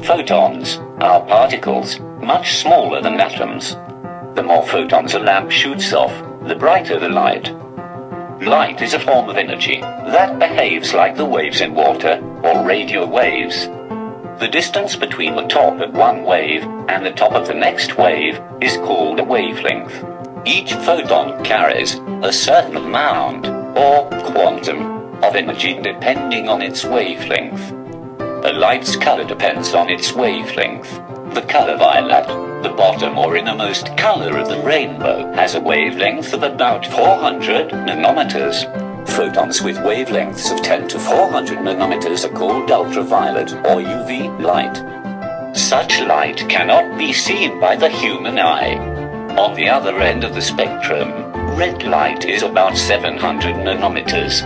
Photons are particles much smaller than atoms. The more photons a lamp shoots off, the brighter the light. Light is a form of energy that behaves like the waves in water, or radio waves. The distance between the top of one wave and the top of the next wave is called a wavelength. Each photon carries a certain amount, or quantum, of energy depending on its wavelength. A light's color depends on its wavelength. The color violet, the bottom or innermost color of the rainbow, has a wavelength of about 400 nanometers. Photons with wavelengths of 10 to 400 nanometers are called ultraviolet or UV light. Such light cannot be seen by the human eye. On the other end of the spectrum, red light is about 700 nanometers.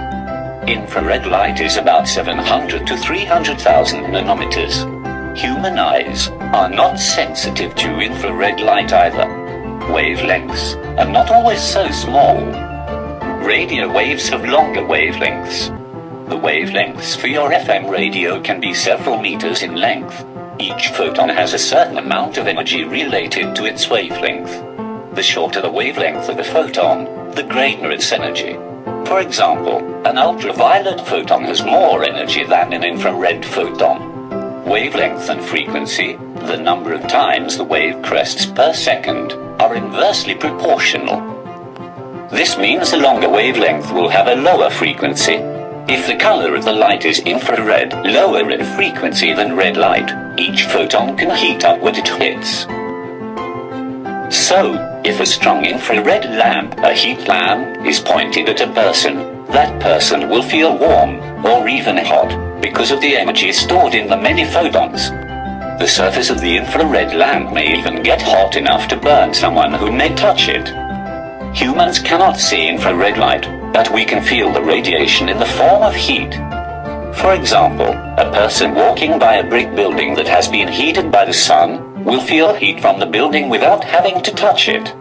Infrared light is about 700 to 300,000 nanometers. Human eyes are not sensitive to infrared light either. Wavelengths are not always so small. Radio waves have longer wavelengths. The wavelengths for your FM radio can be several meters in length. Each photon has a certain amount of energy related to its wavelength. The shorter the wavelength of the photon, the greater its energy. For example, an ultraviolet photon has more energy than an infrared photon. Wavelength and frequency, the number of times the wave crests per second, are inversely proportional. This means a longer wavelength will have a lower frequency. If the color of the light is infrared, lower in frequency than red light, each photon can heat up when it hits. So, if a strong infrared lamp, a heat lamp, is pointed at a person, that person will feel warm, or even hot, because of the energy stored in the many photons. The surface of the infrared lamp may even get hot enough to burn someone who may touch it. Humans cannot see infrared light, but we can feel the radiation in the form of heat. For example, a person walking by a brick building that has been heated by the sun will feel heat from the building without having to touch it.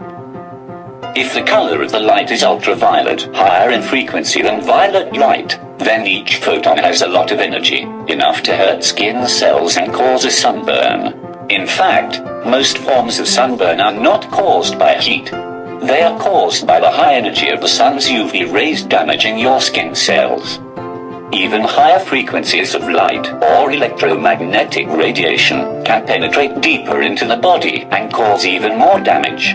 If the color of the light is ultraviolet, higher in frequency than violet light, then each photon has a lot of energy, enough to hurt skin cells and cause a sunburn. In fact, most forms of sunburn are not caused by heat. They are caused by the high energy of the sun's UV rays damaging your skin cells. Even higher frequencies of light or electromagnetic radiation can penetrate deeper into the body and cause even more damage.